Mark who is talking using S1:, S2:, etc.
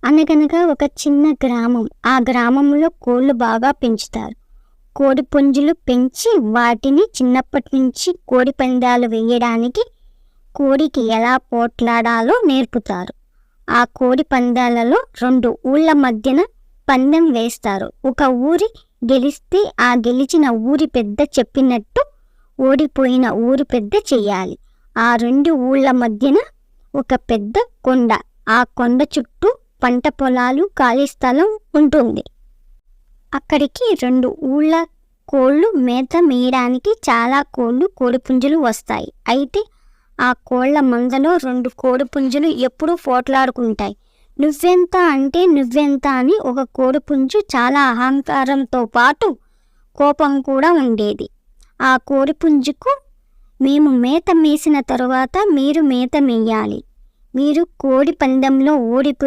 S1: అనగనగా ఒక చిన్న గ్రామం. ఆ గ్రామంలో కోళ్ళు బాగా పెంచుతారు. కోడి పుంజులు పెంచి వాటిని చిన్నప్పటి నుంచి కోడి పందాలు వేయడానికి కోడికి ఎలా పోట్లాడాలో నేర్పుతారు. ఆ కోడి పందాలలో 2 ఊళ్ళ మధ్యన పందెం వేస్తారు. ఒక ఊరి గెలిస్తే ఆ గెలిచిన ఊరి పెద్ద చెప్పినట్టు ఓడిపోయిన ఊరి పెద్ద చెయ్యాలి. ఆ 2 ఊళ్ళ మధ్యన ఒక పెద్ద కొండ. ఆ కొండ చుట్టూ పంట పొలాలు, ఖాళీ స్థలం ఉంటుంది. అక్కడికి 2 ఊళ్ళ కోళ్ళు మేత మేయడానికి చాలా కోడిపుంజులు వస్తాయి. అయితే ఆ కోళ్ల మందలో 2 కోడిపుంజులు ఎప్పుడూ పోట్లాడుకుంటాయి. నువ్వెంత అంటే నువ్వెంత అని ఒక కోడిపుంజు చాలా అహంకారంతో పాటు కోపం కూడా ఉండేది. ఆ కోడిపుంజుకు, మేము మేత మేసిన తరువాత మీరు మేత మేయాలి. మీరు కోడి పందెంలో ఓడిపోయి